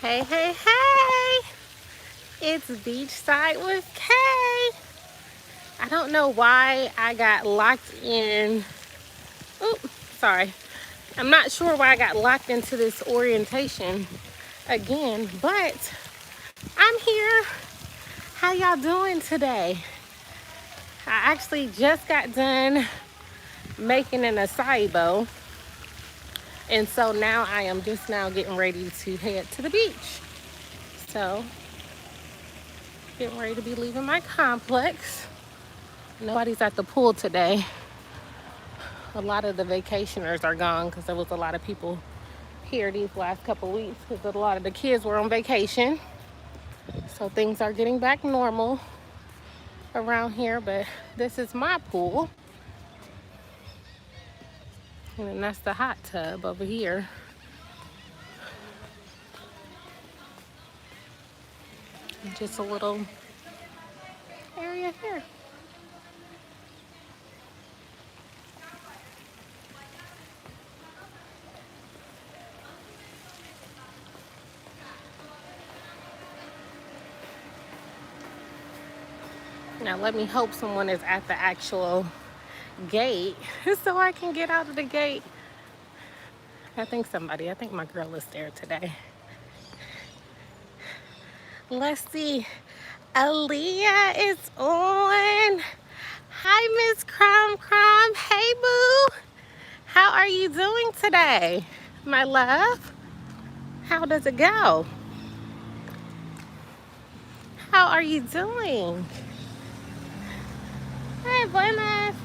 Hey, hey, hey! It's Beachside with Kay. I don't know why I got locked in. Oops, sorry. I'm not sure why I got locked into this orientation again, but I'm here. How y'all doing today? I actually just got done making an acai bowl, and so now I am just now getting ready to head to the beach. So, getting ready to be leaving my complex. Nobody's at the pool today. A lot of the vacationers are gone because there was a lot of people here these last couple weeks because a lot of the kids were on vacation. So things are getting back normal around here, but this is my pool. And then that's the hot tub over here. And just a little area here. Now let me hope someone is at the actual gate so I can get out of the gate. I think my girl is there today. Let's see. Aaliyah is on. Hi, Miss Crumb Crumb. Hey, boo. How are you doing today, my love? How does it go? How are you doing? Hey, buenas.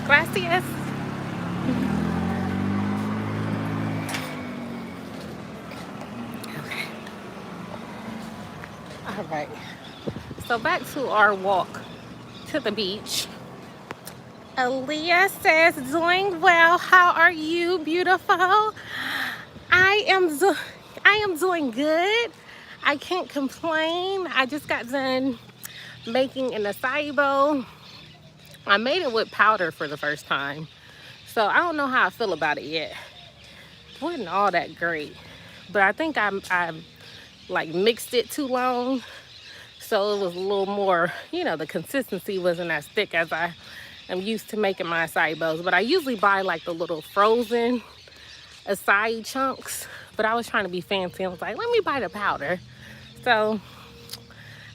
Gracias. Okay. All right. So back to our walk to the beach. Aaliyah says, doing well. How are you, beautiful? I am doing good. I can't complain. I just got done making an acai bowl. I made it with powder for the first time. So I don't know how I feel about it yet. It wasn't all that great. But I think I like mixed it too long. So it was a little more, the consistency wasn't as thick as I am used to making my acai bowls. But I usually buy like the little frozen acai chunks. But I was trying to be fancy. I was like, let me buy the powder. So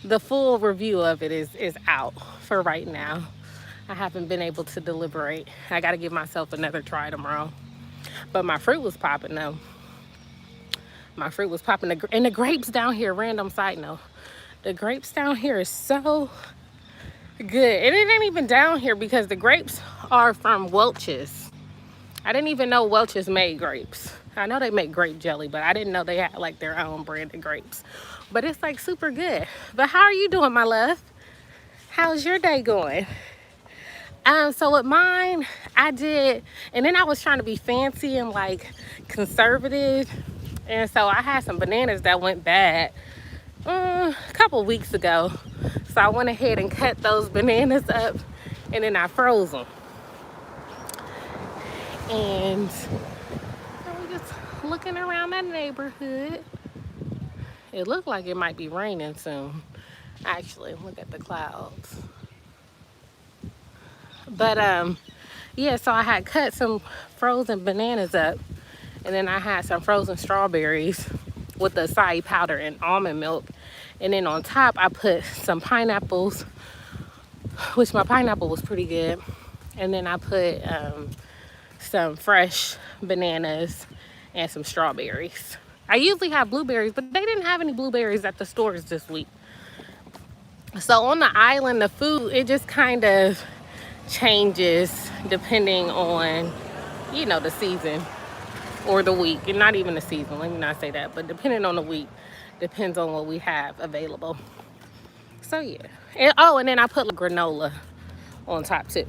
the full review of it is out for right now. I haven't been able to deliberate. I got to give myself another try tomorrow. But my fruit was popping though. My fruit was popping. And the grapes down here, random side note. The grapes down here is so good. And it ain't even down here because the grapes are from Welch's. I didn't even know Welch's made grapes. I know they make grape jelly, but I didn't know they had like their own branded grapes. But it's like super good. But how are you doing, my love? How's your day going? So with mine, I did, and then I was trying to be fancy and like conservative. And so I had some bananas that went bad a couple weeks ago. So I went ahead and cut those bananas up and then I froze them. And I'm just looking around that neighborhood. It looked like it might be raining soon. Actually, look at the clouds. But yeah, so I had cut some frozen bananas up, and then I had some frozen strawberries with the acai powder and almond milk. And then on top, I put some pineapples, which my pineapple was pretty good. And then I put some fresh bananas and some strawberries. I usually have blueberries, but they didn't have any blueberries at the stores this week. So on the island, the food, it just kind of changes depending on, the season or the week. And not even the season, let me not say that, but depending on the week, depends on what we have available. So yeah. And then I put granola on top too.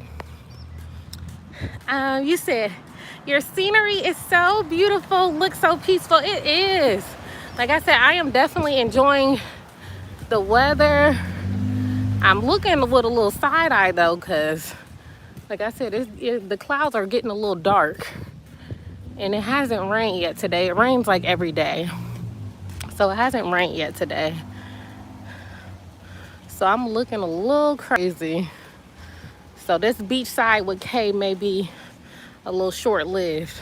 You said your scenery is so beautiful, looks so peaceful. It is. Like I said, I am definitely enjoying the weather. I'm looking with a little side eye though, because Like I said, the clouds are getting a little dark, and it hasn't rained yet today. It rains like every day, so it hasn't rained yet today. So I'm looking a little crazy. So this beachside with Kay may be a little short-lived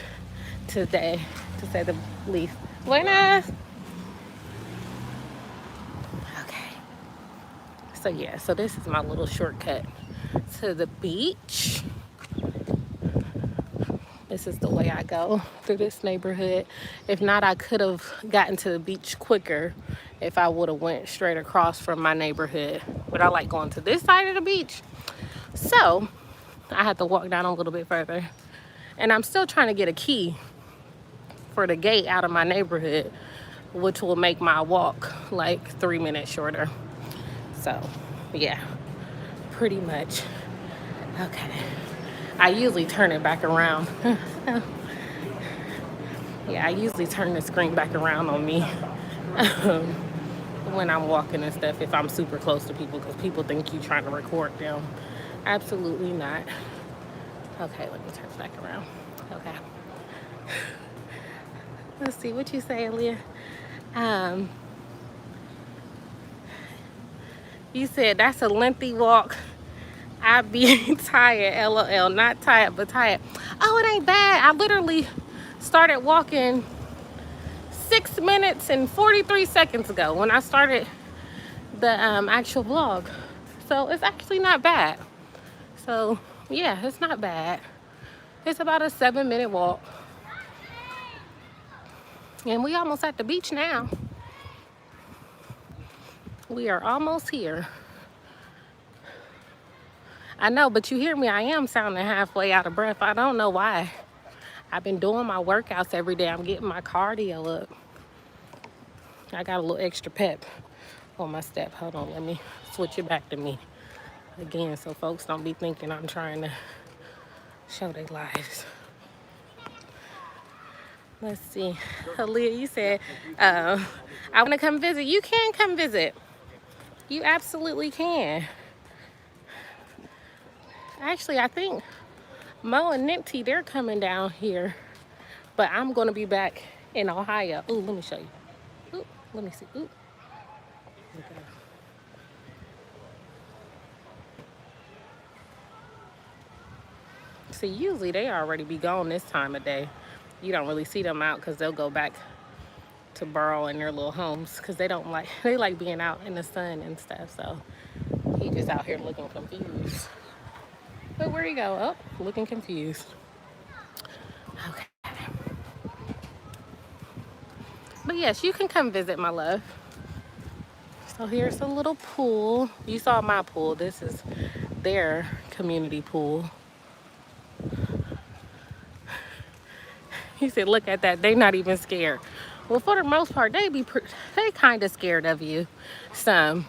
today, to say the least. Buenas. Okay. So yeah, so this is my little shortcut to the beach. This is the way I go through this neighborhood. If not, I could have gotten to the beach quicker if I would have went straight across from my neighborhood. But I like going to this side of the beach. So I had to walk down a little bit further. And I'm still trying to get a key for the gate out of my neighborhood, which will make my walk like 3 minutes shorter. So yeah, pretty much. Okay. I usually turn it back around. Yeah, I usually turn the screen back around on me when I'm walking and stuff, if I'm super close to people, because people think you're trying to record them. Absolutely not. Okay, let me turn it back around. Okay. Let's see what you say, Aaliyah. You said that's a lengthy walk. I be tired, LOL. Not tired, but tired. Oh, it ain't bad. I literally started walking 6 minutes and 43 seconds ago when I started the actual vlog. So it's actually not bad. So yeah, it's not bad. It's about a 7-minute walk. And we almost at the beach now. We are almost here. I know, but you hear me, I am sounding halfway out of breath. I don't know why. I've been doing my workouts every day. I'm getting my cardio up. I got a little extra pep on my step. Hold on, let me switch it back to me again so folks don't be thinking I'm trying to show their lives. Let's see. Aaliyah, you said, I want to come visit. You can come visit. You absolutely can. Actually, I think Mo and Nipsey, they're coming down here. But I'm going to be back in Ohio. Ooh, let me show you. Ooh, let me see. Ooh. Okay. See, usually they already be gone this time of day. You don't really see them out because they'll go back to burrow in their little homes because they like being out in the sun and stuff. So he just out here looking confused. But where you go? Oh, looking confused. Okay. But yes, you can come visit, my love. So here's a little pool. You saw my pool. This is their community pool. He said, look at that. They not even scared. Well, for the most part, they kind of scared of you some.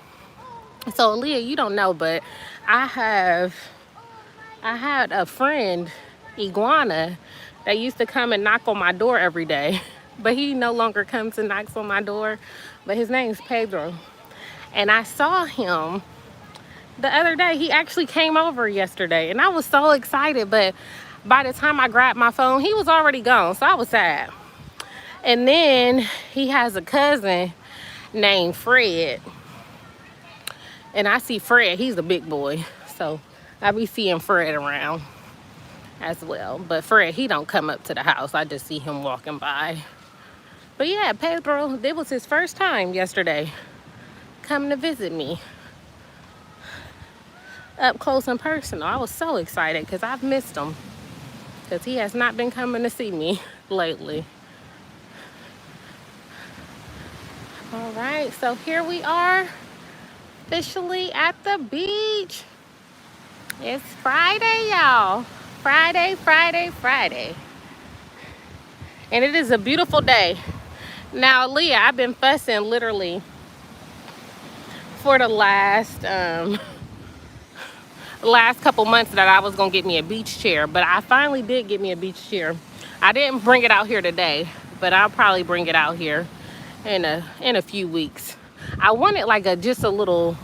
So Aaliyah, you don't know, but I had a friend, Iguana, that used to come and knock on my door every day. But he no longer comes and knocks on my door. But his name's Pedro. And I saw him the other day. He actually came over yesterday. And I was so excited. But by the time I grabbed my phone, he was already gone. So I was sad. And then he has a cousin named Fred. And I see Fred. He's a big boy. So I be seeing Fred around as well. But Fred, he don't come up to the house. I just see him walking by. But yeah, Pedro, it was his first time yesterday coming to visit me up close and personal. I was so excited because I've missed him because he has not been coming to see me lately. All right, so here we are officially at the beach. It's Friday, y'all. Friday, Friday, Friday. And it is a beautiful day. Now, Leah, I've been fussing literally for the last couple months that I was gonna get me a beach chair, but I finally did get me a beach chair. I didn't bring it out here today, but I'll probably bring it out here in a few weeks. I wanted like just a little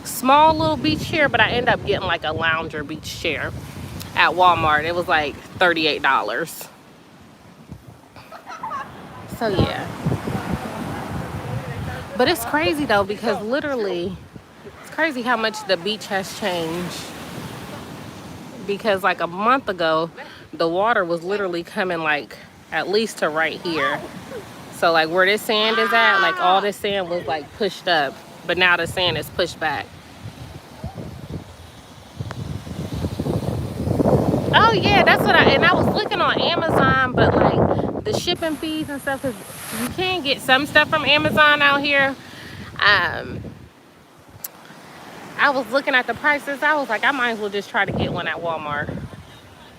small little beach chair, but I ended up getting like a lounger beach chair. at Walmart. It was like $38. So yeah. But it's crazy though, because literally, it's crazy how much the beach has changed. Because like a month ago, the water was literally coming like at least to right here. So like where this sand is at, like all this sand was like pushed up, but now the sand is pushed back. Oh yeah, that's what I was looking on Amazon, but like the shipping fees and stuff, because you can get some stuff from Amazon out here. I was looking at the prices. I was like, I might as well just try to get one at Walmart.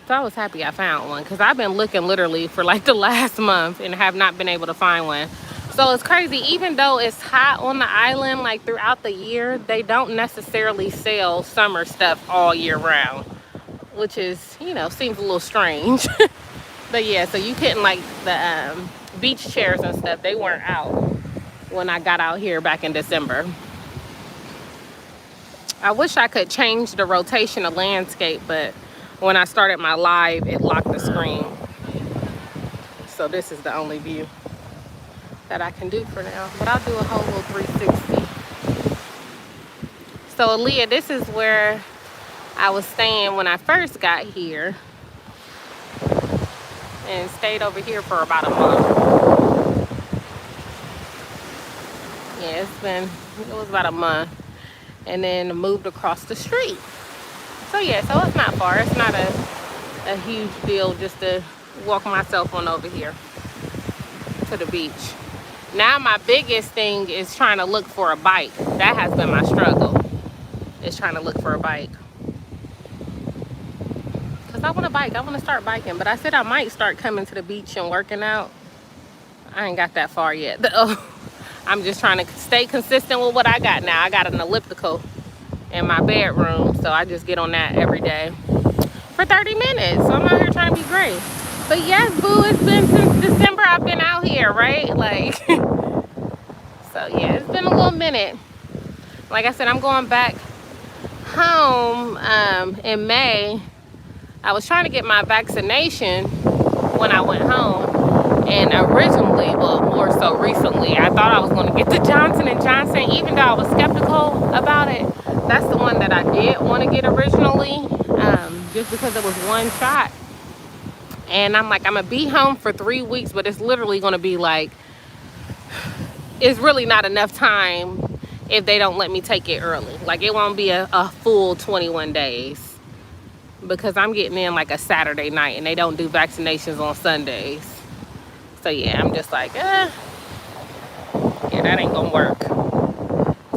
So I was happy I found one, because I've been looking literally for like the last month and have not been able to find one. So it's crazy, even though it's hot on the island like throughout the year, they don't necessarily sell summer stuff all year round, which is, you know, seems a little strange. But yeah, so you couldn't, like the beach chairs and stuff, they weren't out when I got out here back in December. I wish I could change the rotation of landscape, but when I started my live, it locked the screen. So this is the only view that I can do for now, but I'll do a whole little 360. So Aaliyah, this is where I was staying when I first got here, and stayed over here for about a month. Yeah, it was about a month, and then moved across the street. So yeah, so it's not far. It's not a huge deal just to walk myself on over here to the beach. Now my biggest thing is trying to look for a bike. That has been my struggle, is trying to look for a bike. Because I want a bike. I want to start biking. But I said I might start coming to the beach and working out. I ain't got that far yet, though. I'm just trying to stay consistent with what I got now. I got an elliptical in my bedroom, so I just get on that every day for 30 minutes. So I'm out here trying to be great. But yes, boo, it's been since December I've been out here, right? Like, so yeah, it's been a little minute. Like I said, I'm going back home in May. I was trying to get my vaccination when I went home, and originally, well, more so recently, I thought I was going to get the Johnson & Johnson, even though I was skeptical about it. That's the one that I did want to get originally, just because it was one shot. And I'm like, I'm going to be home for 3 weeks, but it's literally going to be like, it's really not enough time if they don't let me take it early. Like, it won't be a full 21 days, because I'm getting in like a Saturday night, and they don't do vaccinations on Sundays. So yeah, I'm just like, yeah, that ain't gonna work.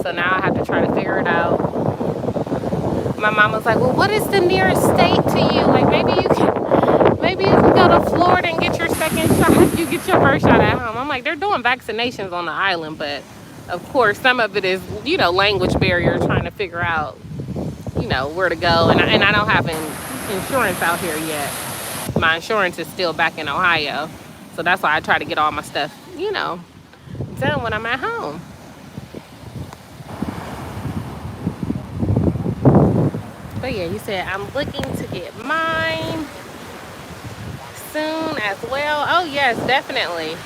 So now I have to try to figure it out. My mom was like, well, what is the nearest state to you? Like, maybe you can go to Florida and get your second shot. You get your first shot at home. I'm like, they're doing vaccinations on the island, but of course some of it is, you know, language barrier, trying to figure out, you know, where to go. And I don't have insurance out here yet. My insurance is still back in Ohio. So that's why I try to get all my stuff, you know, done when I'm at home. But yeah, you said I'm looking to get mine soon as well. Oh yes, definitely.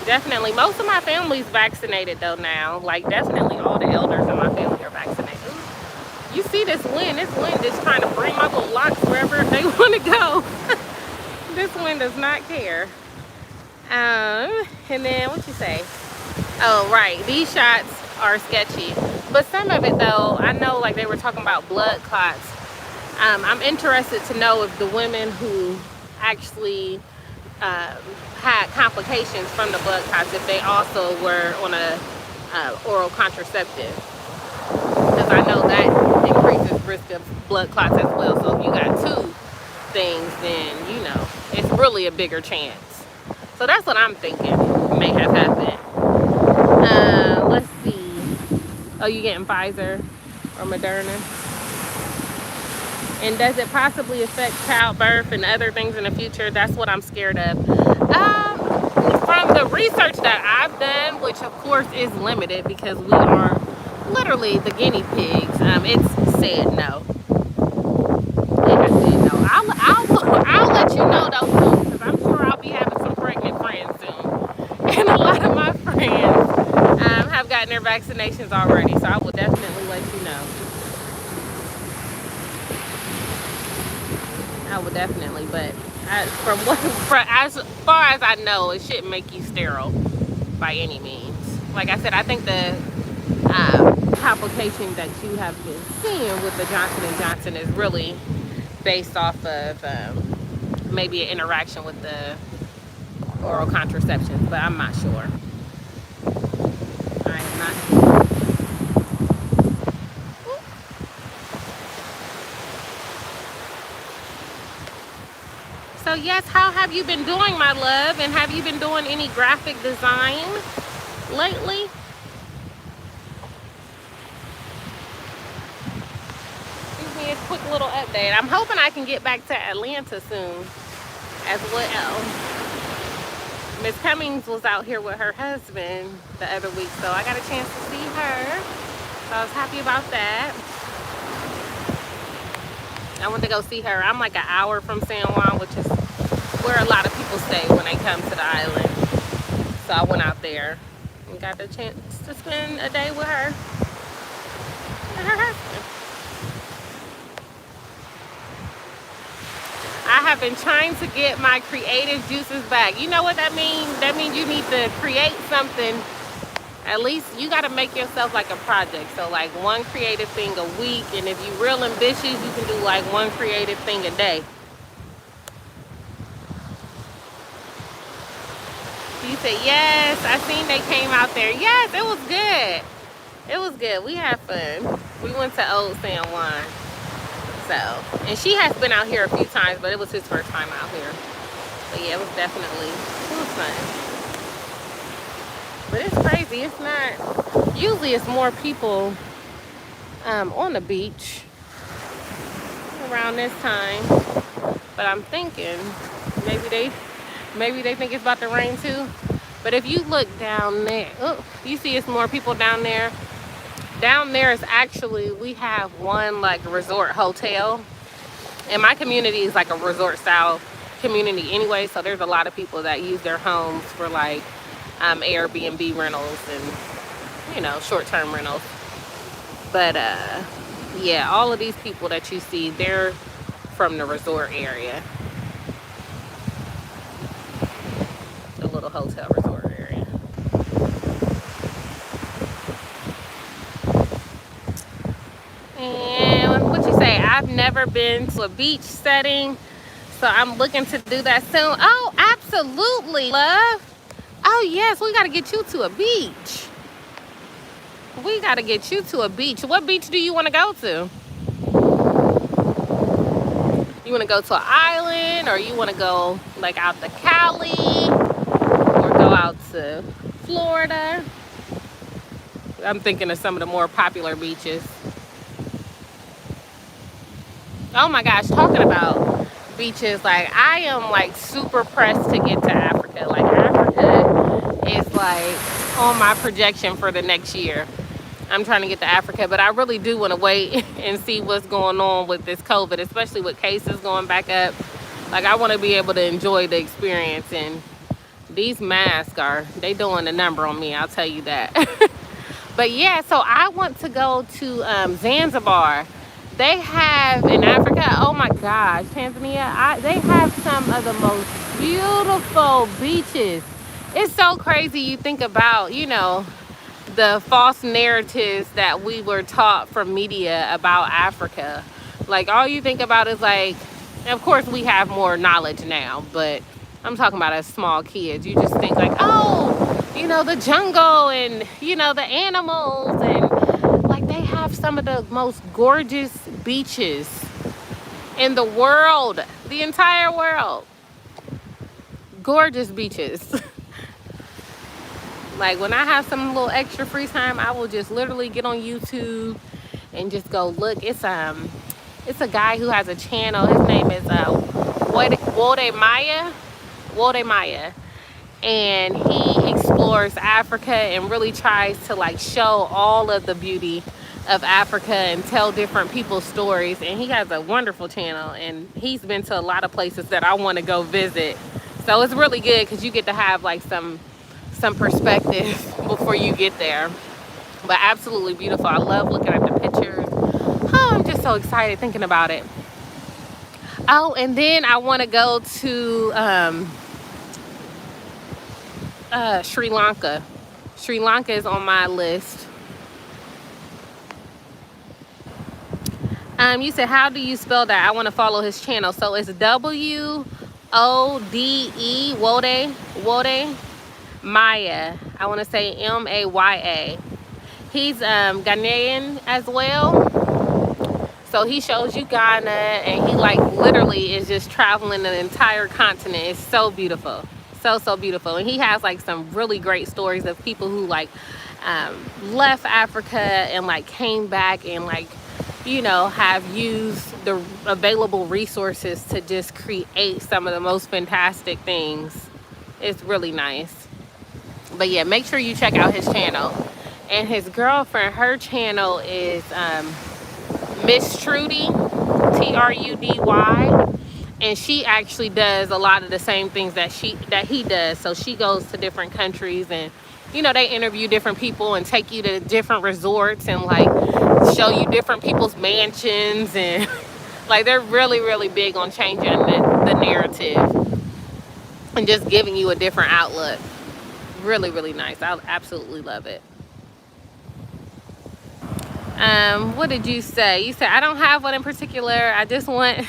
Definitely. Most of my family's vaccinated though now. Like, definitely all the elders in my family are vaccinated. You see this wind? This wind is trying to bring my little locks wherever they want to go. This wind does not care. And then what you say? Oh, right. These shots are sketchy. But some of it though, I know, like they were talking about blood clots. I'm interested to know if the women who actually had complications from the blood clots, if they also were on a oral contraceptive. Because I know that increases risk of blood clots as well. So if you got two things, then, you know, it's really a bigger chance. So that's what I'm thinking may have happened. Let's see. Oh, you getting Pfizer or Moderna? And does it possibly affect childbirth and other things in the future? That's what I'm scared of. From the research that I've done, which of course is limited because we are literally the guinea pigs, it's said no. It has said no. I vaccinations already, so I will definitely let you know. I will definitely, but as far as I know, it shouldn't make you sterile by any means. Like I said, I think the complication that you have been seeing with the Johnson & Johnson is really based off of maybe an interaction with the oral contraception, but I'm not sure. I am not sure. So yes, how have you been doing, my love? And have you been doing any graphic design lately? Give me a quick little update. I'm hoping I can get back to Atlanta soon as well. Miss Cummings was out here with her husband the other week, so I got a chance to see her. So I was happy about that. I went to go see her. I'm like an hour from San Juan, which is where a lot of people stay when they come to the island. So I went out there and got the chance to spend a day with her and her husband. I have been trying to get my creative juices back. You know what that means? That means you need to create something. At least you got to make yourself like a project. So like one creative thing a week. And if you're real ambitious, you can do like one creative thing a day. You said, yes, I seen they came out there. Yes, it was good. It was good. We had fun. We went to Old San Juan. So, and she has been out here a few times, but it was his first time out here. But yeah, it was fun. But it's crazy. It's not, usually it's more people on the beach around this time. But I'm thinking maybe they think it's about to rain too. But if you look down there, oh, you see it's more people down there. Down there is actually, we have one like resort hotel. And my community is like a resort style community anyway. So there's a lot of people that use their homes for like Airbnb rentals and, you know, short-term rentals. But yeah, all of these people that you see, they're from the resort area. The little hotel resort area. And what you say? I've never been to a beach setting, so I'm looking to do that soon. Oh, absolutely, love. Oh yes, we gotta get you to a beach. We gotta get you to a beach. What beach do you want to go to? You want to go to an island, or you want to go like out to Cali, or go out to Florida? I'm thinking of some of the more popular beaches. Oh my gosh, talking about beaches, like I am like super pressed to get to Africa. Like Africa is like on my projection for the next year. I'm trying to get to Africa, but I really do want to wait and see what's going on with this COVID, especially with cases going back up. Like I want to be able to enjoy the experience, and these masks they doing a number on me, I'll tell you that. But yeah, so I want to go to Zanzibar. They have in Africa, oh my gosh, Tanzania, they have some of the most beautiful beaches. It's so crazy. You think about, you know, the false narratives that we were taught from media about Africa. Like all you think about is like, of course we have more knowledge now, but I'm talking about as small kids. You just think like, oh, you know, the jungle and, you know, the animals, and like they have some of the most gorgeous beaches in the world, the entire world. Gorgeous beaches. Like when I have some little extra free time, I will just literally get on YouTube and just go look. It's a guy who has a channel. His name is Wode Maya, and he explores Africa and really tries to like show all of the beauty of Africa and tell different people's stories. And he has a wonderful channel, and he's been to a lot of places that I want to go visit. So it's really good because you get to have like some perspective before you get there. But absolutely beautiful. I love looking at the pictures. Oh, I'm just so excited thinking about it. Oh, and then I want to go to Sri Lanka. Sri Lanka is on my list. You said, how do you spell that? I want to follow his channel. So it's Wode, Wode Maya. I want to say Maya. He's Ghanaian as well. So he shows you Ghana, and he like literally is just traveling the entire continent. It's so beautiful. So beautiful. And he has like some really great stories of people who like left Africa and like came back and like, you know, have used the available resources to just create some of the most fantastic things. It's really nice. But yeah, make sure you check out his channel. And his girlfriend, her channel is Miss Trudy, Trudy, and she actually does a lot of the same things that he does. So she goes to different countries, and you know, they interview different people and take you to different resorts and like show you different people's mansions, and like they're really big on changing the narrative and just giving you a different outlook. Really nice. I absolutely love it. What did you say? You said, I don't have one in particular. I just want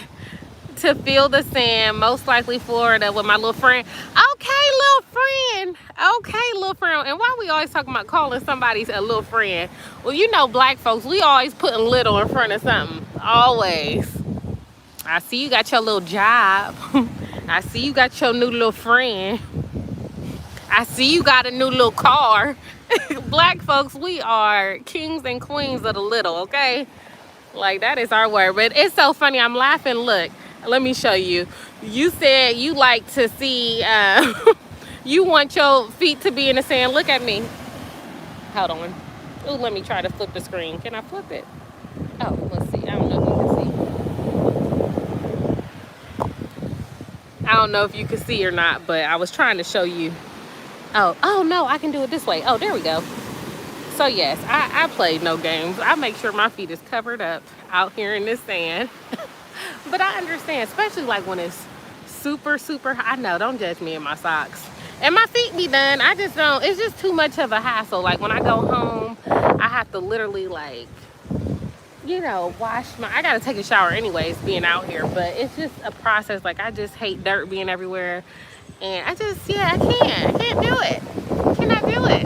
to feel the sand, most likely Florida with my little friend. Okay, little friend. Okay, little friend. And why we always talking about calling somebody a little friend? Well, you know, black folks, we always putting little in front of something. Always. I see you got your little job. I see you got your new little friend. I see you got a new little car. Black folks, we are kings and queens of the little, okay? Like, that is our word. But it's so funny. I'm laughing. Look, let me show you. You said you like to see, you want your feet to be in the sand. Look at me. Hold on. Oh, let me try to flip the screen. Can I flip it? Oh, let's see. I don't know if you can see. I don't know if you can see or not, but I was trying to show you. Oh no, I can do it this way. Oh, there we go. So yes, I play no games. I make sure my feet is covered up out here in this sand. But I understand, especially like when it's super hot. I know, don't judge me in my socks. And my feet be done. I just don't, it's just too much of a hassle. Like when I go home, I have to literally like, you know, I gotta take a shower anyways being out here, but it's just a process. Like I just hate dirt being everywhere. And I can't do it. Cannot do it.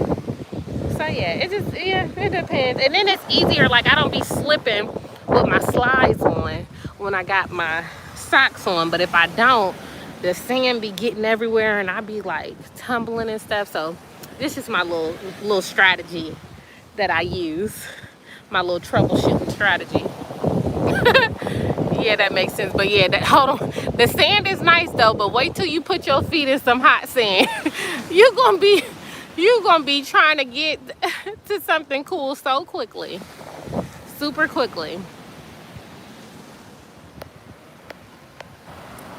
So yeah, it depends. And then it's easier, like I don't be slipping with my slides on when I got my socks on. But if I don't, the sand be getting everywhere and I be like tumbling and stuff. So this is my little strategy that I use. My little troubleshooting strategy. Yeah, that makes sense. But yeah, hold on. The sand is nice though, but wait till you put your feet in some hot sand. You're gonna be trying to get to something cool so quickly. Super quickly.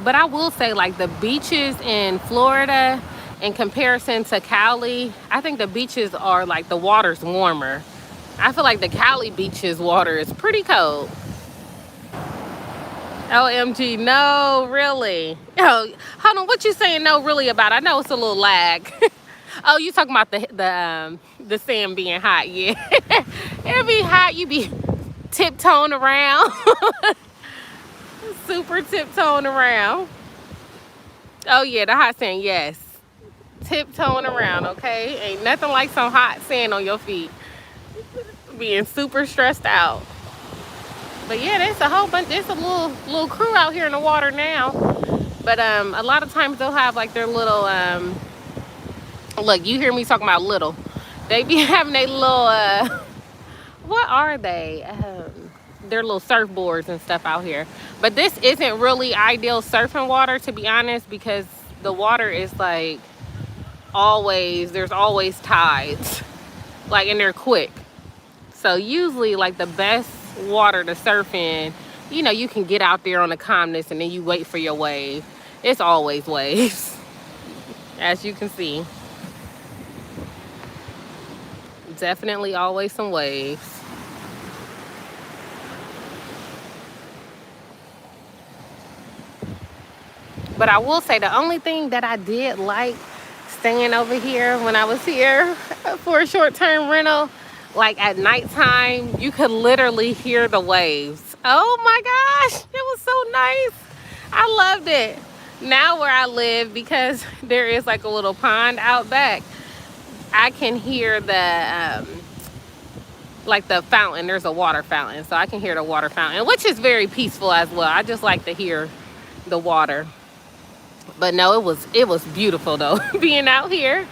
But I will say, like, the beaches in Florida in comparison to Cali, I think the beaches are like, the water's warmer. I feel like the Cali beaches water is pretty cold. OMG, no, really. Oh, hold on, what you saying no really about? I know it's a little lag. Oh, you talking about the sand being hot? Yeah. It'll be hot, you be tiptoeing around. Super tiptoeing around. Oh yeah, the hot sand, yes. Tiptoeing around, okay? Ain't nothing like some hot sand on your feet. Being super stressed out. But yeah, there's a whole bunch, there's a little crew out here in the water now. But a lot of times they'll have like their little, look, you hear me talking about little. They be having their little, what are they? Their little surfboards and stuff out here. But this isn't really ideal surfing water, to be honest, because the water is like there's always tides. Like, and they're quick. So usually like the best water to surf in, you know, you can get out there on the calmness and then you wait for your wave. It's always waves, as you can see. Definitely always some waves. But I will say the only thing that I did like staying over here when I was here for a short-term rental, like at nighttime, you could literally hear the waves. Oh my gosh, it was so nice. I loved it. Now where I live, because there is like a little pond out back, I can hear the like the fountain. There's a water fountain, so I can hear the water fountain, which is very peaceful as well. I just like to hear the water. But no, it was beautiful though, being out here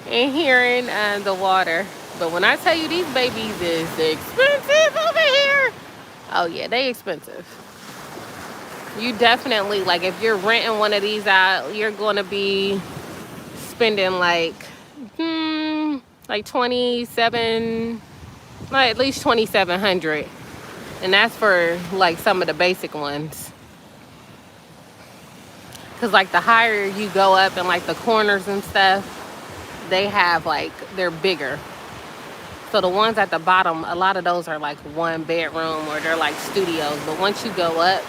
and hearing the water. But when I tell you these babies is expensive over here, oh yeah, they expensive. You definitely, like, if you're renting one of these out, you're going to be spending like 27, like at least 2,700, and that's for like some of the basic ones. Because like the higher you go up and like the corners and stuff, they have like, they're bigger. So the ones at the bottom, a lot of those are like 1 bedroom or they're like studios. But once you go up,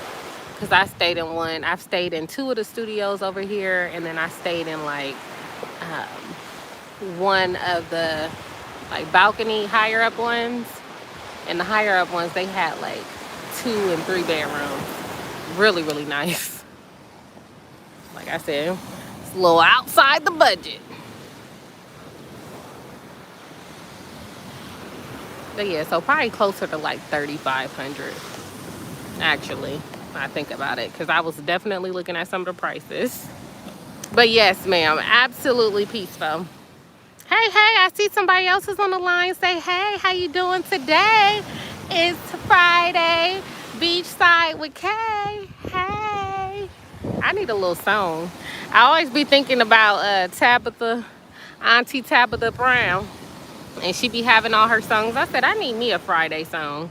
because I stayed in one, I've stayed in 2 of the studios over here, and then I stayed in like one of the like balcony higher up ones. And the higher up ones, they had like 2 and 3 bedrooms. Really, really nice. Like I said, it's a little outside the budget. But yeah, so probably closer to like 3,500 actually. I think about it, because I was definitely looking at some of the prices. But yes, ma'am, absolutely peaceful. Hey, I see somebody else is on the line. Say, hey, how you doing today? It's Friday, Beachside with Kay. Hey, I need a little song. I always be thinking about Tabitha, Auntie Tabitha Brown, and she be having all her songs. I said, I need me a Friday song.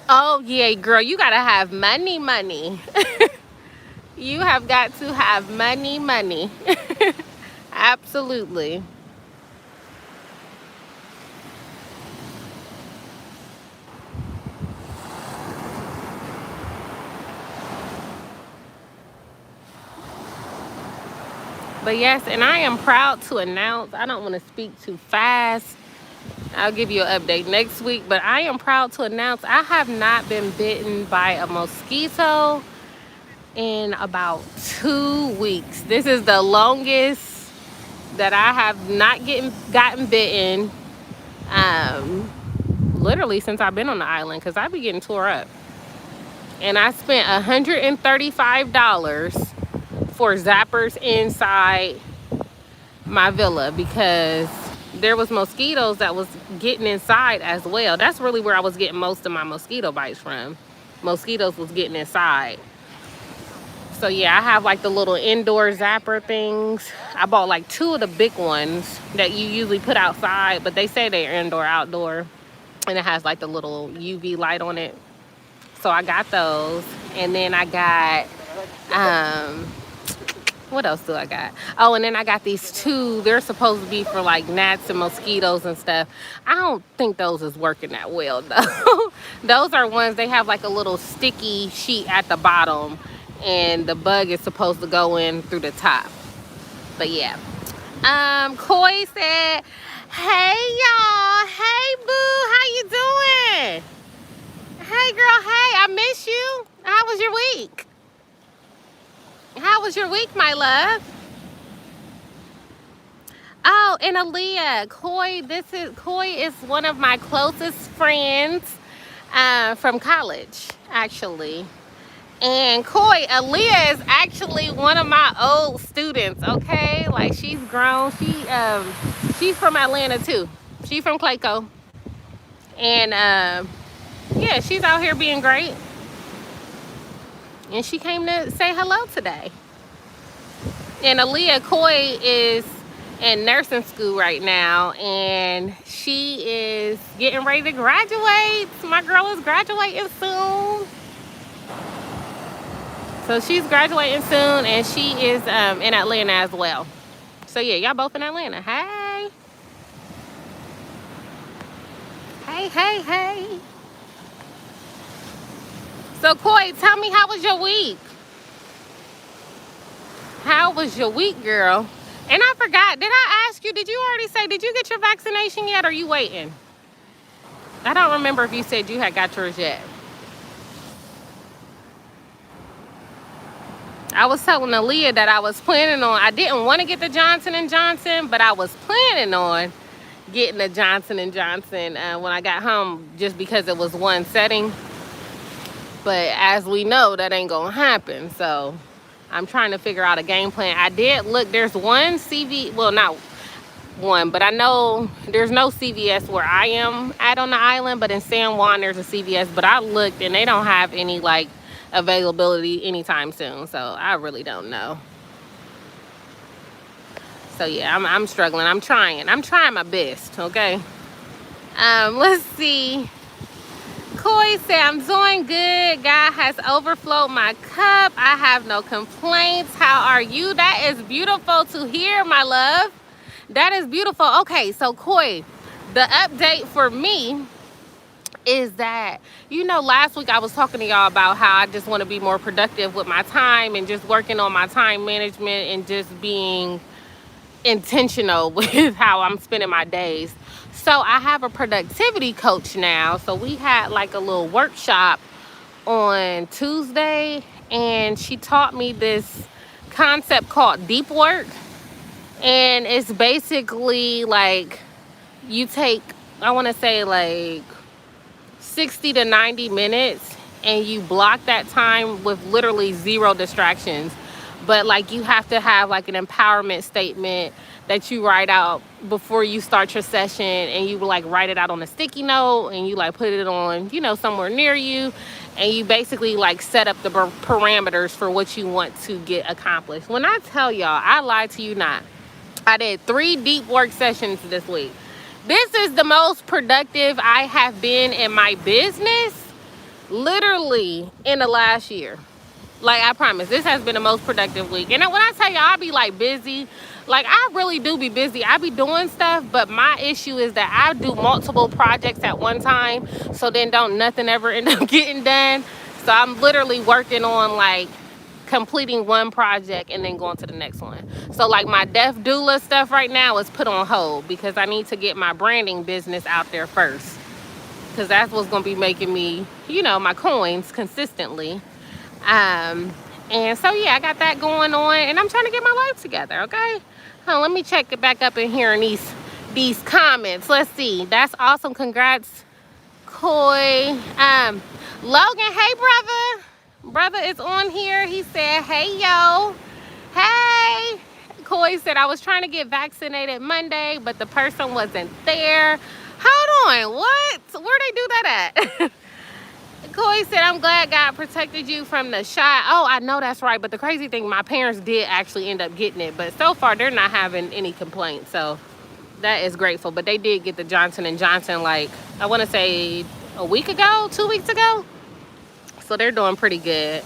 Oh yeah, girl, you gotta have money. You have got to have money. Absolutely. But yes, and I am proud to announce, I don't want to speak too fast, I'll give you an update next week, but I am proud to announce I have not been bitten by a mosquito in about 2 weeks. This is the longest that I have not gotten bitten, literally since I've been on the island, because I be getting tore up. And I spent $135 for zappers inside my villa, because there was mosquitoes that was getting inside as well. That's really where I was getting most of my mosquito bites from. Mosquitoes was getting inside. So yeah, I have like the little indoor zapper things. I bought like 2 of the big ones that you usually put outside, but they say they're indoor, outdoor. And it has like the little UV light on it. So I got those. And then I got, what else do I got? Oh, and then I got these 2. They're supposed to be for like gnats and mosquitoes and stuff. I don't think those is working that well though. Those are ones, they have like a little sticky sheet at the bottom, and the bug is supposed to go in through the top. But yeah. Koi said, hey y'all. Hey boo, how you doing? Hey girl, hey, I miss you. How was your week? How was your week, my love? Oh, and Aaliyah, Koi is one of my closest friends from college, actually. And Aaliyah is actually one of my old students, okay? Like, she's grown. She's from Atlanta too. She's from Clayco. And yeah, she's out here being great. And she came to say hello today. And Aaliyah, Koi is in nursing school right now, and she is getting ready to graduate. My girl is graduating soon. So she's graduating soon, and she is in Atlanta as well. So yeah, y'all both in Atlanta. Hey. Hey, hey, hey. So, Koi, tell me, how was your week? How was your week, girl? And I forgot, did I ask you, did you already say, did you get your vaccination yet, or are you waiting? I don't remember if you said you had got yours yet. I was telling Aaliyah that I was planning on, I didn't want to get the Johnson & Johnson, but I was planning on getting the Johnson & Johnson when I got home, just because it was one setting. But as we know, that ain't gonna happen. So I'm trying to figure out a game plan. I did look, there's one CV, well, not one, but I know there's no CVS where I am at on the island, but in San Juan there's a CVS. But I looked and they don't have any like availability anytime soon, so I really don't know. So yeah, I'm struggling. I'm trying my best. Okay. Let's see. Koi said, I'm doing good. God has overflowed my cup. I have no complaints. How are you? That is beautiful to hear, my love. That is beautiful. Okay, so Koi, the update for me is that, you know, last week I was talking to y'all about how I just want to be more productive with my time and just working on my time management and just being intentional with how I'm spending my days. So I have a productivity coach now. So we had like a little workshop on Tuesday, and she taught me this concept called deep work. And it's basically like you take, I want to say like 60 to 90 minutes, and you block that time with literally zero distractions. But like you have to have like an empowerment statement that you write out before you start your session, and you like write it out on a sticky note, and you like put it on, you know, somewhere near you, and you basically like set up the parameters for what you want to get accomplished. When I tell y'all, I lie to you not. I did 3 deep work sessions this week. This is the most productive I have been in my business literally in the last year. Like, I promise, this has been the most productive week. And when I tell you, I be like busy, like I really do be busy. I be doing stuff, but my issue is that I do multiple projects at one time. So then don't nothing ever end up getting done. So I'm literally working on like completing one project and then going to the next one. So like my deaf doula stuff right now is put on hold because I need to get my branding business out there first, because that's what's going to be making me, you know, my coins consistently. And so yeah, I got that going on, and I'm trying to get my life together. Okay, let me check it back up in here in these comments. Let's see. That's awesome. Congrats, Koi. Logan, hey brother is on here. He said, hey yo, hey. Koi said, I was trying to get vaccinated Monday, but the person wasn't there. Hold on, what? Where'd they do that at? Koi said, I'm glad God protected you from the shot. Oh, I know that's right. But the crazy thing, my parents did actually end up getting it. But so far, they're not having any complaints. So that is grateful. But they did get the Johnson & Johnson, like, I want to say a week ago, 2 weeks ago. So they're doing pretty good.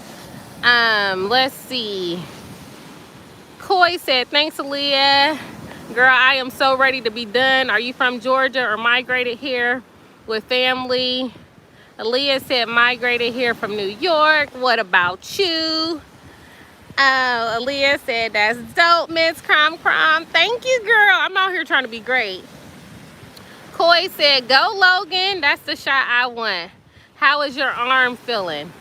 Let's see. Koi said, thanks, Aaliyah. Girl, I am so ready to be done. Are you from Georgia or migrated here with family? Aaliyah said, migrated here from New York. What about you? Aaliyah said, that's dope, Miss Crumb. Thank you, girl. I'm out here trying to be great. Koi said, go Logan. That's the shot I want. How is your arm feeling?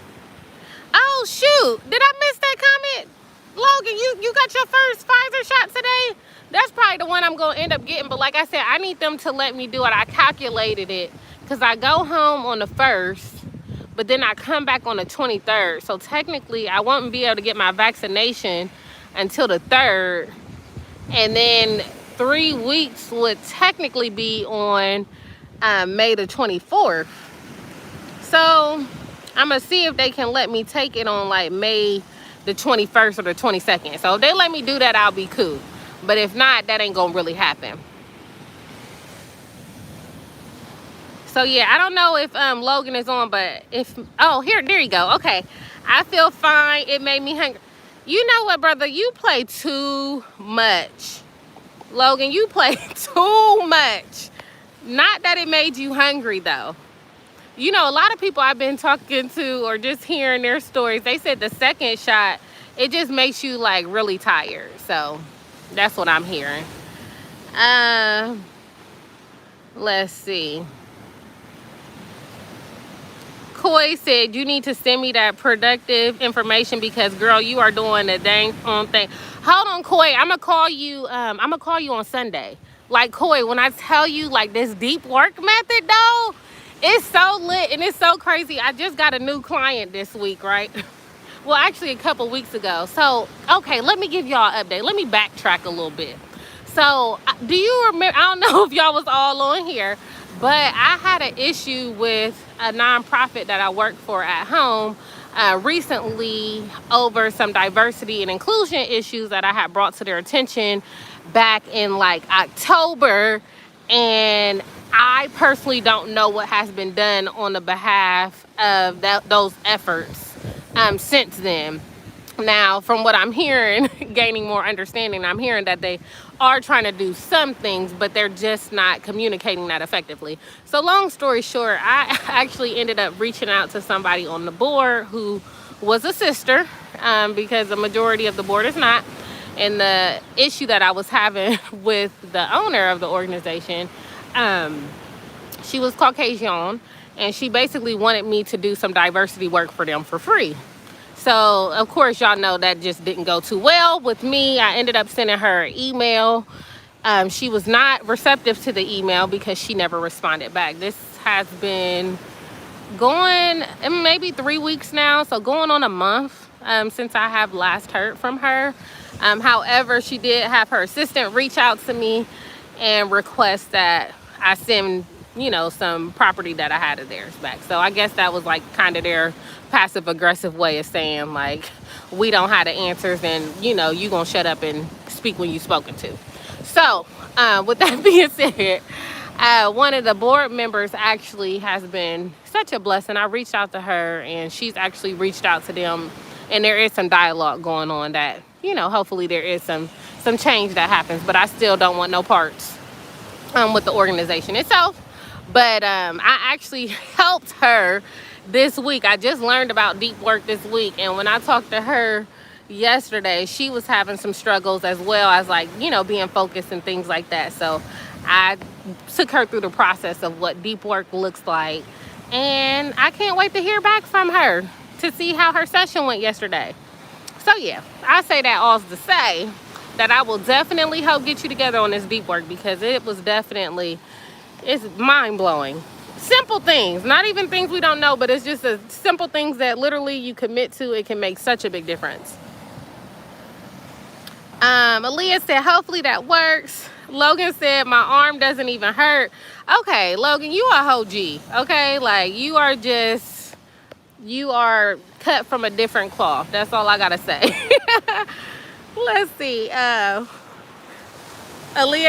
Oh, shoot. Did I miss that comment? Logan, you got your first Pfizer shot today? That's probably the one I'm going to end up getting. But like I said, I need them to let me do it. I calculated it. Because I go home on the 1st, but then I come back on the 23rd. So technically, I won't be able to get my vaccination until the 3rd. And then 3 weeks would technically be on May the 24th. So I'm going to see if they can let me take it on like May the 21st or the 22nd. So if they let me do that, I'll be cool. But if not, that ain't going to really happen. So yeah, I don't know if Logan is on, but if, oh, there you go. Okay, I feel fine. It made me hungry. You know what, brother? You play too much. Logan, you play too much. Not that it made you hungry though. You know, a lot of people I've been talking to or just hearing their stories, they said the second shot, it just makes you like really tired. So that's what I'm hearing. Um, let's see. Coy said you need to send me that productive information because girl, you are doing the dang on thing. Hold on, Coy. I'm gonna call you. I'm gonna call you on Sunday. Like Coy, when I tell you like this deep work method though, it's so lit and it's so crazy. I just got a new client this week, right? Well, actually a couple weeks ago. So, okay, let me give y'all an update. Let me backtrack a little bit. So, do you remember, I don't know if y'all was all on here, but I had an issue with a nonprofit that I work for at home recently over some diversity and inclusion issues that I had brought to their attention back in like October. And I personally don't know what has been done on the behalf of those efforts since then. Now, from what I'm hearing, gaining more understanding, I'm hearing that they are trying to do some things, but they're just not communicating that effectively. So long story short, I actually ended up reaching out to somebody on the board who was a sister, because the majority of the board is not. And the issue that I was having with the owner of the organization, she was Caucasian, and she basically wanted me to do some diversity work for them for free. So, of course, y'all know that just didn't go too well with me. I ended up sending her an email. She was not receptive to the email because she never responded back. This has been going maybe 3 weeks now, so going on a month since I have last heard from her. However, she did have her assistant reach out to me and request that I send, you know, some property that I had of theirs back. So I guess that was like kind of their passive aggressive way of saying like, we don't have the answers and, you know, you gonna shut up and speak when you spoken to. So with that being said, one of the board members actually has been such a blessing. I reached out to her and she's actually reached out to them, and there is some dialogue going on that, you know, hopefully there is some change that happens, but I still don't want no parts with the organization itself. But I actually helped her this week. I just learned about deep work this week, and when I talked to her yesterday, she was having some struggles as well as like, you know, being focused and things like that. So I took her through the process of what deep work looks like, and I can't wait to hear back from her to see how her session went yesterday. So yeah, I say that all to say that I will definitely help get you together on this deep work, because it was definitely, it's mind-blowing. Simple things, not even things we don't know, but it's just simple things that literally you commit to, it can make such a big difference. Aaliyah said, hopefully that works. Logan said, my arm doesn't even hurt. Okay, Logan, you are a whole G, okay? Like, you are cut from a different cloth. That's all I gotta say. Let's see. Aaliyah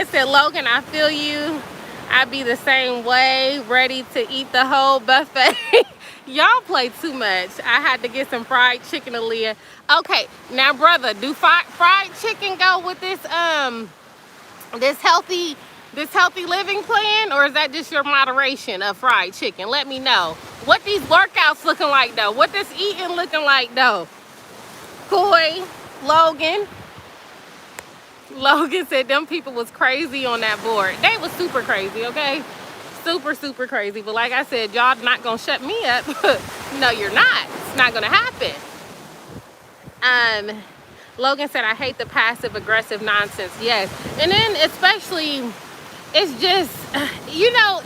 said, Logan, I feel you. I be the same way, ready to eat the whole buffet. Y'all play too much. I had to get some fried chicken, Aaliyah. Okay, now brother, do fried chicken go with this this healthy living plan, or is that just your moderation of fried chicken? Let me know. What these workouts looking like though? What this eating looking like though? Coy, Logan said them people was crazy on that board. They was super crazy, okay? Super crazy. But like I said, y'all not gonna shut me up. No, you're not. It's not gonna happen. Logan said, I hate the passive aggressive nonsense. Yes. And then especially, it's just, you know,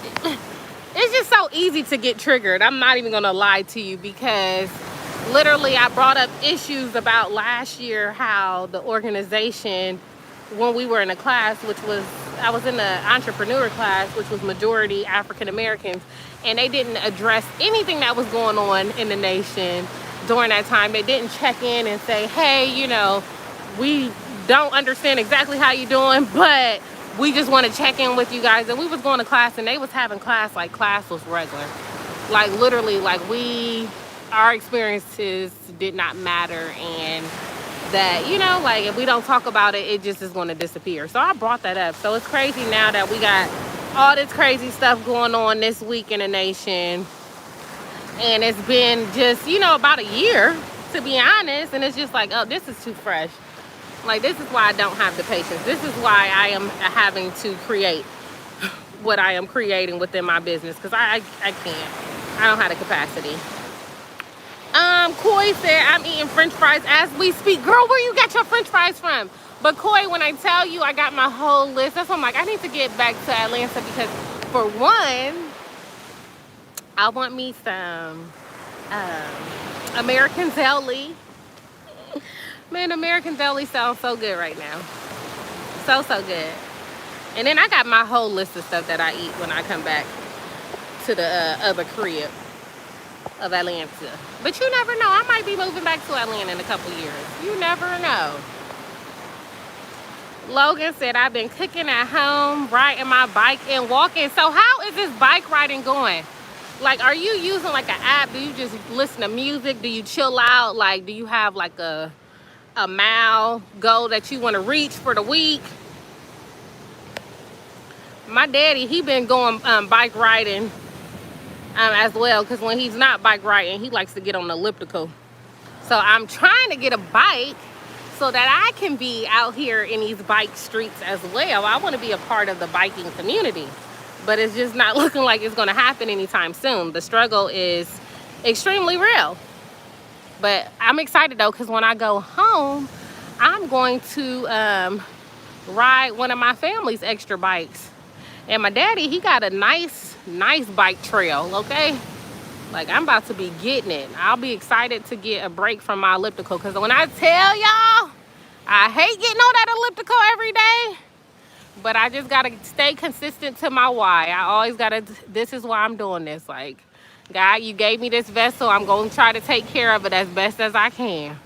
it's just so easy to get triggered. I'm not even gonna lie to you, because literally I brought up issues about last year, how the organization, when we were in a class, I was in the entrepreneur class, which was majority African Americans, and they didn't address anything that was going on in the nation during that time. They didn't check in and say, hey, you know, we don't understand exactly how you're doing, but we just want to check in with you guys. And we was going to class, and they was having class like class was regular. Like literally, like our experiences did not matter, and that, you know, like if we don't talk about it, it just is going to disappear. So I brought that up. So it's crazy now that we got all this crazy stuff going on this week in the nation. And it's been just, you know, about a year, to be honest. And it's just like, oh, this is too fresh. Like, this is why I don't have the patience. This is why I am having to create what I am creating within my business. Because I can't. I don't have the capacity. Coy said, I'm eating french fries as we speak. Girl, where you got your french fries from? But Coy, when I tell you I got my whole list, that's why I'm like, I need to get back to Atlanta because, for one, I want me some American Deli. Man, American Deli sounds so good right now. So good. And then I got my whole list of stuff that I eat when I come back to the other crib of Atlanta. But you never know. I might be moving back to Atlanta in a couple years. You never know. Logan said, I've been cooking at home, riding my bike and walking. So how is this bike riding going? Like, are you using like an app? Do you just listen to music? Do you chill out? Like, do you have like a mile goal that you want to reach for the week? My daddy, he been going bike riding as well, because when he's not bike riding, he likes to get on the elliptical. So I'm trying to get a bike so that I can be out here in these bike streets as well. I want to be a part of the biking community, but it's just not looking like it's going to happen anytime soon. The struggle is extremely real. But I'm excited though, because when I go home, I'm going to ride one of my family's extra bikes. And my daddy, he got a nice bike trail, okay? Like, I'm about to be getting it. I'll be excited to get a break from my elliptical, because when I tell y'all, I hate getting on that elliptical every day, but I just gotta stay consistent to my why. I always gotta, this is why I'm doing this. Like, God, you gave me this vessel. I'm gonna try to take care of it as best as I can.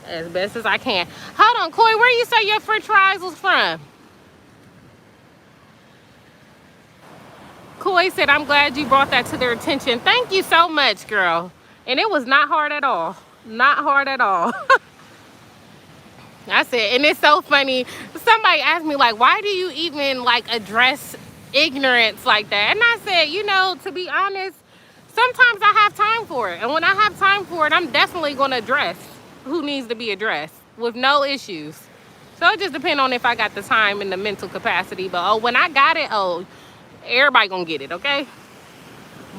As best as I can. Hold on, Coy, where you say your french fries was from? Coy said, I'm glad you brought that to their attention. Thank you so much, girl. And it was not hard at all. Not hard at all. I said, and it's so funny. Somebody asked me, like, why do you even, like, address ignorance like that? And I said, you know, to be honest, sometimes I have time for it. And when I have time for it, I'm definitely going to address who needs to be addressed with no issues. So it just depends on if I got the time and the mental capacity. But, oh, when I got it, oh, everybody gonna get it, okay?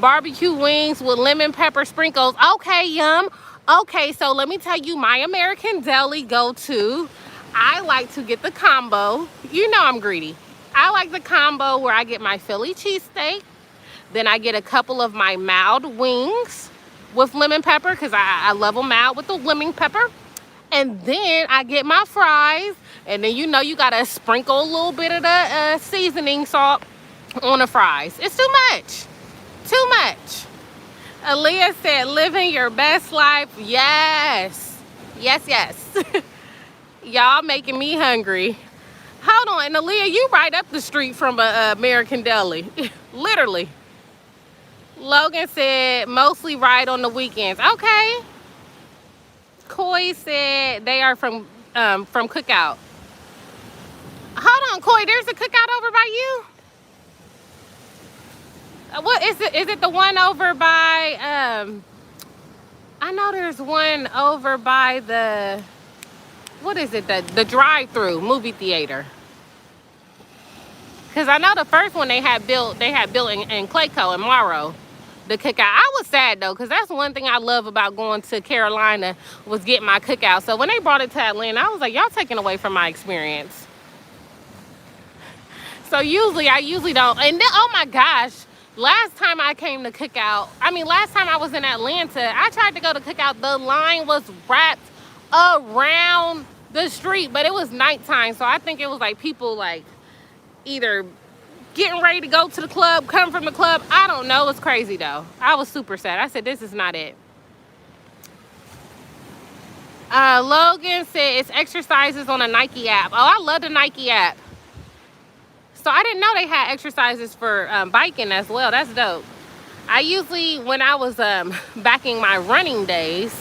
Barbecue wings with lemon pepper sprinkles. Okay, yum. Okay, so let me tell you my American Deli go-to. I like to get the combo. You know I'm greedy. I like the combo where I get my Philly cheesesteak. Then I get a couple of my mild wings with lemon pepper, because I love them mild with the lemon pepper. And then I get my fries. And then, you know, you gotta sprinkle a little bit of the seasoning salt on the fries. It's too much. Too much. Aaliyah said, living your best life. Yes. Yes, yes. Y'all making me hungry. Hold on. And Aaliyah, you right up the street from a American Deli. Literally. Logan said, mostly ride on the weekends. Okay. Coy said they are from Cookout. Hold on, Coy. There's a Cookout over by you? What is it? Is it the one over by, I know there's one over by the, what is it? The drive-through movie theater. Because I know the first one they had built in Clayco and Morrow, the Cookout. I was sad though, because that's one thing I love about going to Carolina was getting my Cookout. So when they brought it to Atlanta, I was like, y'all taking away from my experience. So I usually don't. And then, oh my gosh. Last time I came to Cookout, last time I was in Atlanta, I tried to go to Cookout. The line was wrapped around the street, but it was nighttime. So I think it was like people like either getting ready to go to the club, come from the club. I don't know. It was crazy though. I was super sad. I said, this is not it. Logan said it's exercises on a Nike app. Oh, I love the Nike app. So I didn't know they had exercises for biking as well. That's dope. I usually, when I was backing my running days,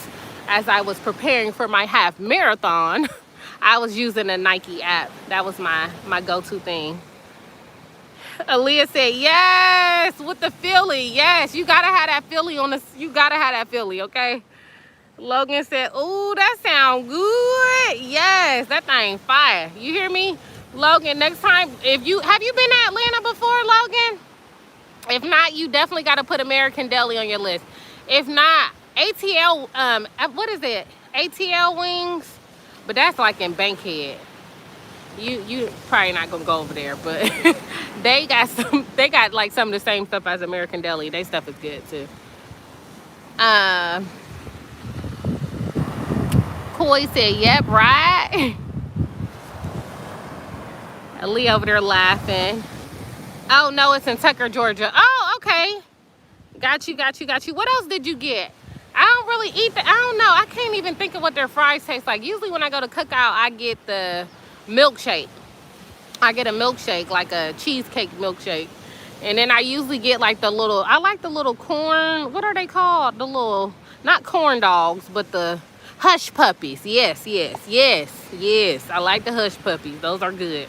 as I was preparing for my half marathon, I was using a Nike app. That was my go-to thing. Aaliyah said, yes, with the Philly. Yes, you gotta have that Philly on the, you gotta have that Philly, okay? Logan said, ooh, that sound good. Yes, that thing fire. You hear me? Logan, next time, if you, have you been to Atlanta before, Logan? If not, you definitely gotta put American Deli on your list. If not, ATL, what is it? ATL wings? But that's like in Bankhead. You probably not gonna go over there, but they got like some of the same stuff as American Deli. They stuff is good too. Coy said, yep, right. Lee over there laughing. Oh no, it's in Tucker, Georgia. Oh, okay. Got you. What else did you get? I don't really eat I don't know. I can't even think of what their fries taste like. Usually when I go to Cookout, I get the milkshake. I get a milkshake, like a cheesecake milkshake. And then I usually get like the little, I like the little corn, what are they called? The little, not corn dogs, but the hush puppies. Yes. I like the hush puppies. Those are good.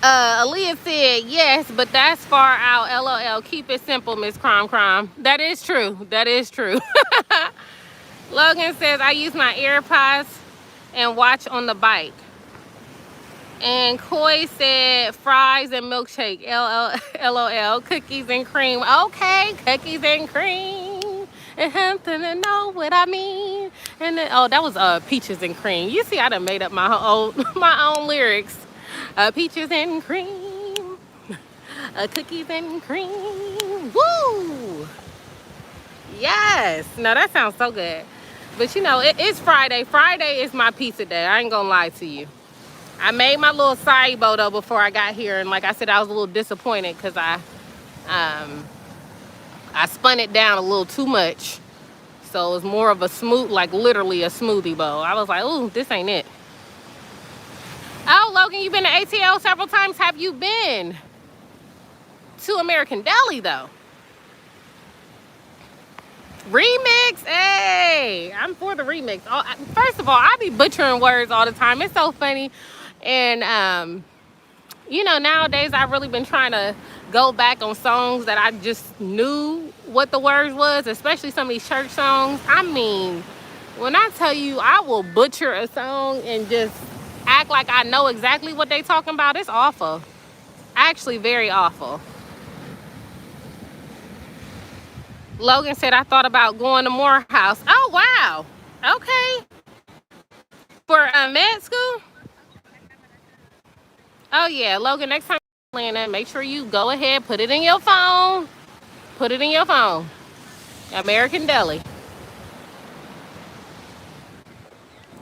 Aaliyah said, yes, but that's far out. LOL. Keep it simple, Miss Crime. That is true. Logan says, I use my AirPods and watch on the bike. And Coy said, fries and milkshake. LOL. Cookies and cream. Okay, cookies and cream. And something to know what I mean. And then, oh, that was peaches and cream. You see, I done made up my own lyrics. Peaches and cream. Cookies and cream. Woo! Yes. No, that sounds so good. But you know, it's Friday. Friday is my pizza day. I ain't gonna lie to you. I made my little saibo though before I got here, and like I said, I was a little disappointed because I spun it down a little too much. So it was more of a smooth, like literally a smoothie bowl. I was like, ooh, this ain't it. Oh, Logan, you've been to ATL several times. Have you been to American Deli though? Remix, hey, I'm for the remix. First of all, I be butchering words all the time. It's so funny. And you know, nowadays I've really been trying to go back on songs that I just knew what the words was, especially some of these church songs. I mean, when I tell you I will butcher a song and just act like I know exactly what they talking about, it's awful. Actually, very awful. Logan said, I thought about going to Morehouse. Oh, wow. Okay. For med school? Oh, yeah. Logan, next time you're in Atlanta, make sure you go ahead, put it in your phone. Put it in your phone. American Deli.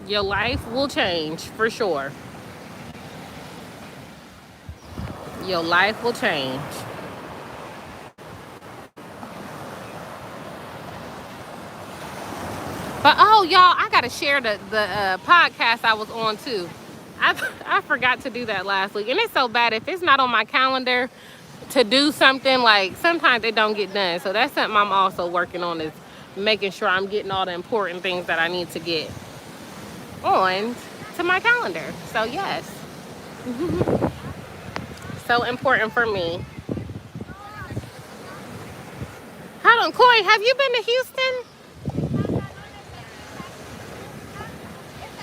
Your life will change, for sure. Your life will change. But oh, y'all, I gotta share the podcast I was on too. I forgot to do that last week, and it's so bad if it's not on my calendar to do something. Like sometimes it don't get done. So that's something I'm also working on, is making sure I'm getting all the important things that I need to get on to my calendar. So yes, so important for me. Hold on, Corey, have you been to Houston?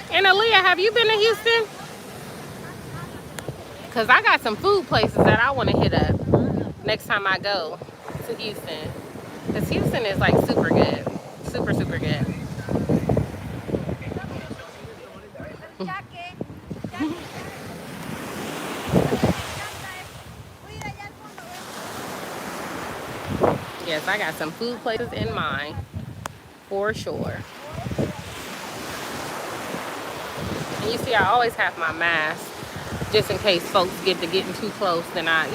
And Aaliyah, have you been to Houston? Because I got some food places that I want to hit up next time I go to Houston. Because Houston is like super good. Super good. Yes, I got some food places in mind. For sure. And you see, I always have my mask just in case folks get to getting too close. Then I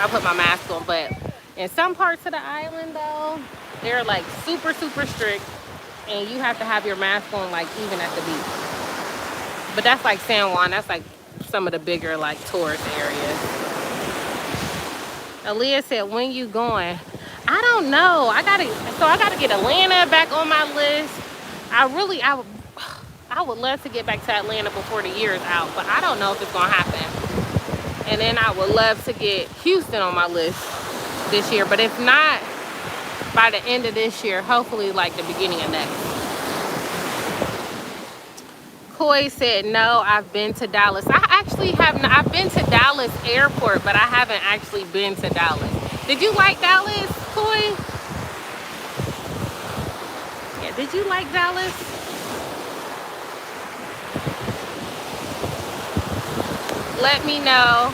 put my mask on. But in some parts of the island, though, they're like super strict, and you have to have your mask on like even at the beach. But that's like San Juan. That's like some of the bigger like tourist areas. Aaliyah said, "When you going?" I don't know. I gotta get Atlanta back on my list. I would love to get back to Atlanta before the year is out, but I don't know if it's gonna happen. And then I would love to get Houston on my list this year. But if not, by the end of this year, hopefully like the beginning of next. Coy said, no, I've been to Dallas. I actually have not. I've been to Dallas Airport, but I haven't actually been to Dallas. Did you like Dallas, Coy? Yeah, did you like Dallas? Let me know.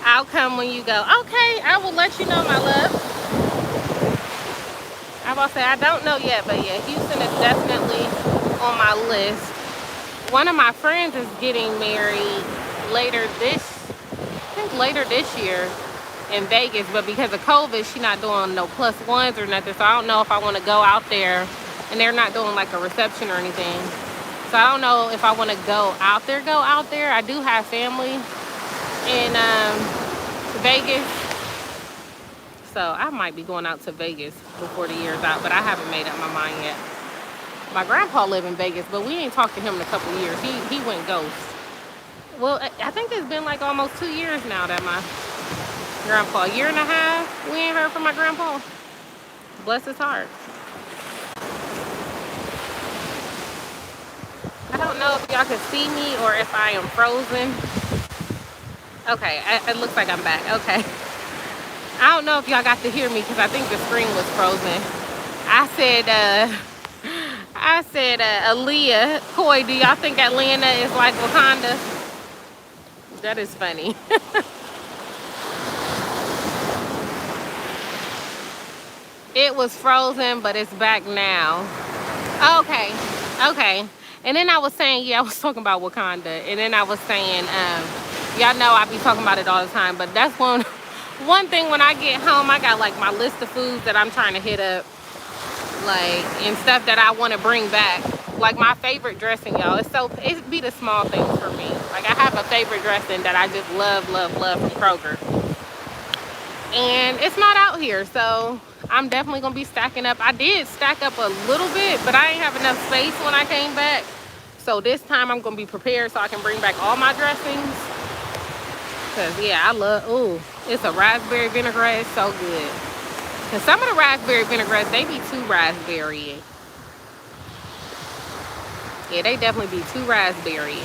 I'll come when you go. Okay, I will let you know, my love. I will say I don't know yet, but yeah, Houston is definitely on my list. One of my friends is getting married later this year in Vegas, but because of COVID, she's not doing no +1s or nothing. So I don't know if I want to go out there, and they're not doing like a reception or anything. So I don't know if I want to go out there. I do have family in Vegas, so I might be going out to Vegas before the year's out, but I haven't made up my mind yet. My grandpa live in Vegas, but we ain't talked to him in a couple years. He went ghost. Well, I think it's been like almost 2 years now that my grandpa, 1.5 years, we ain't heard from my grandpa. Bless his heart. I don't know if y'all can see me or if I am frozen. Okay, it looks like I'm back. Okay. I don't know if y'all got to hear me because I think the screen was frozen. I said, Aaliyah, Coy, do y'all think Atlanta is like Wakanda? That is funny. It was frozen, but it's back now. Okay. And then I was saying, yeah, I was talking about Wakanda. And then I was saying, y'all know I be talking about it all the time, but that's one thing when I get home, I got like my list of foods that I'm trying to hit up, like, and stuff that I want to bring back. Like my favorite dressing, y'all. It be the small things for me. Like I have a favorite dressing that I just love from Kroger. And it's not out here, so I'm definitely gonna be stacking up. I did stack up a little bit, but I didn't have enough space when I came back. So this time I'm gonna be prepared so I can bring back all my dressings. Cause yeah, I love, ooh, it's a raspberry vinaigrette, it's so good. Cause some of the raspberry vinaigrettes, they be too raspberry. Yeah, they definitely be too raspberry.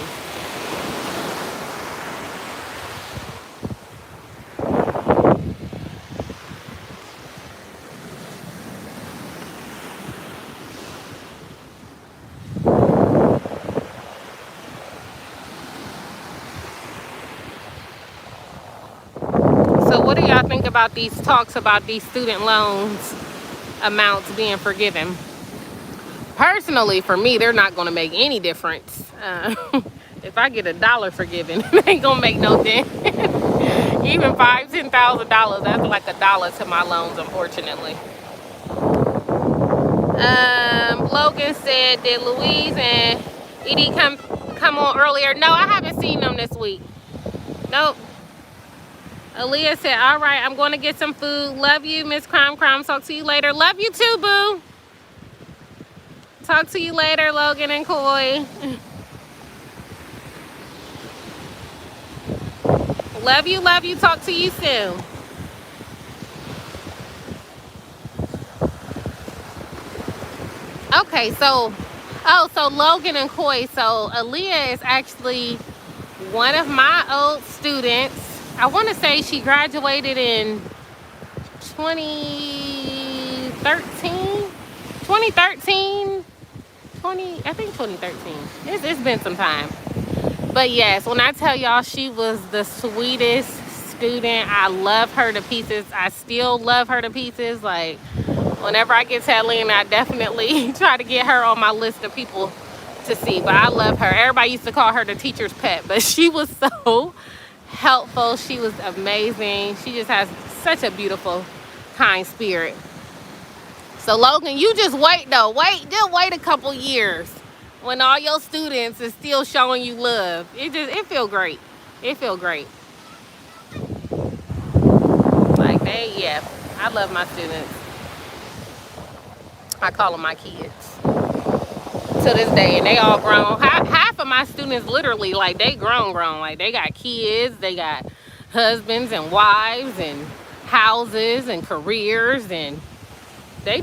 So what do y'all think about these talks about these student loans amounts being forgiven? Personally, for me, they're not going to make any difference. If I get $1 forgiven, it ain't going to make no difference. Even $5,000, $10,000, that's like $1 to my loans, unfortunately. Logan said, did Louise and Edie come on earlier? No, I haven't seen them this week. Nope. Aaliyah said, all right, I'm going to get some food. Love you, Miss Crime. Talk to you later. Love you too, boo. Talk to you later, Logan and Coy. Love you. Talk to you soon. Okay, so Logan and Coy. So Aaliyah is actually one of my old students. I want to say she graduated in 2013. I think 2013. It's been some time. But yes, when I tell y'all she was the sweetest student, I love her to pieces. I still love her to pieces. Like, whenever I get to Atlanta, I definitely try to get her on my list of people to see. But I love her. Everybody used to call her the teacher's pet, but she was so helpful. She was amazing. She just has such a beautiful, kind spirit. So Logan, you just wait though. Just wait a couple years when all your students is still showing you love. It feel great. It feel great. Like yeah, I love my students. I call them my kids to this day, and they all grown. Half of my students literally, like, they grown. Like, they got kids, they got husbands and wives and houses and careers, and they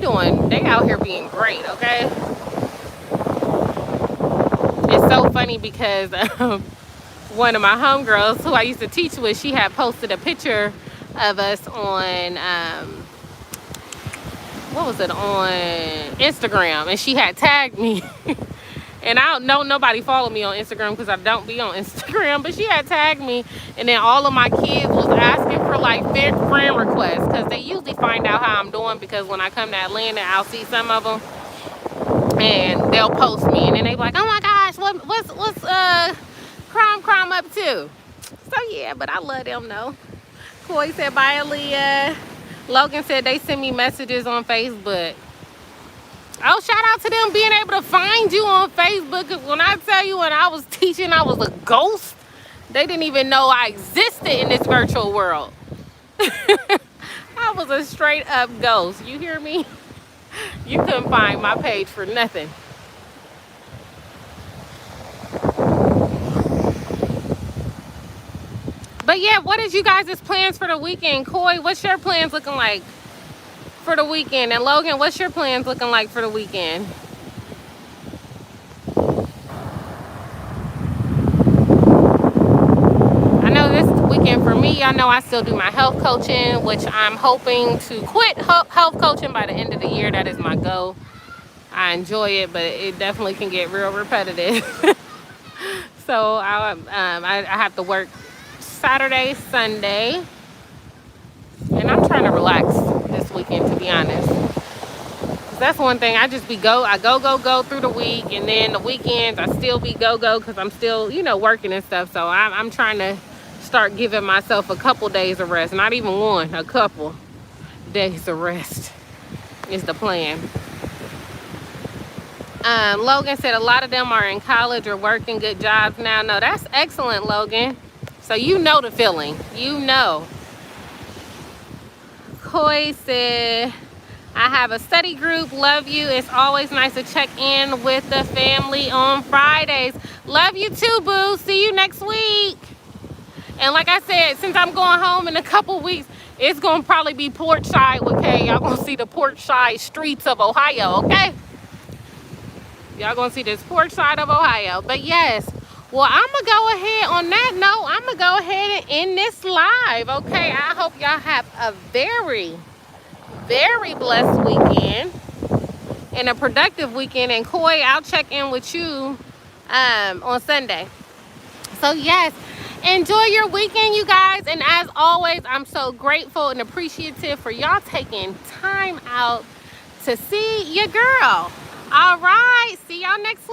out here being great, okay? It's so funny because one of my homegirls who I used to teach with, she had posted a picture of us on what was it, on Instagram, and she had tagged me. And I don't know, nobody follow me on Instagram because I don't be on Instagram, but she had tagged me, and then all of my kids was asking for like friend requests because they usually find out how I'm doing, because when I come to Atlanta, I'll see some of them and they'll post me, and then they be like, oh my gosh, what's Crime up to? So yeah, but I let them know. Koi said bye, Aaliyah. Logan said they send me messages on Facebook. Oh, shout out to them being able to find you on Facebook. 'Cause when I tell you, when I was teaching, I was a ghost. They didn't even know I existed in this virtual world. I was a straight up ghost. You hear me? You couldn't find my page for nothing. But yeah, what is you guys' plans for the weekend? Koi, what's your plans looking like for the weekend? And Logan, what's your plans looking like for the weekend? I know this weekend for me, I know I still do my health coaching, which I'm hoping to quit health coaching by the end of the year. That is my goal. I enjoy it, but it definitely can get real repetitive. So I have to work Saturday, Sunday, and I'm trying to relax this weekend, to be honest. 'Cause that's one thing, I go through the week, and then the weekends I still be go because I'm still, working and stuff. So I'm trying to start giving myself a couple days of rest, not even one, a couple days of rest is the plan. Logan said a lot of them are in college or working good jobs now. No, that's excellent, Logan. So you know the feeling. You know. Koi said, I have a study group. Love you. It's always nice to check in with the family on Fridays. Love you too, boo. See you next week. And like I said, since I'm going home in a couple weeks, it's going to probably be Portside, okay? Y'all going to see the Portside streets of Ohio, okay? Y'all going to see this Portside of Ohio. But yes. Well, I'm going to go ahead, on that note, I'm going to go ahead and end this live, okay? I hope y'all have a very, very blessed weekend and a productive weekend. And Koi, I'll check in with you on Sunday. So, yes, enjoy your weekend, you guys. And as always, I'm so grateful and appreciative for y'all taking time out to see your girl. All right, see y'all next week.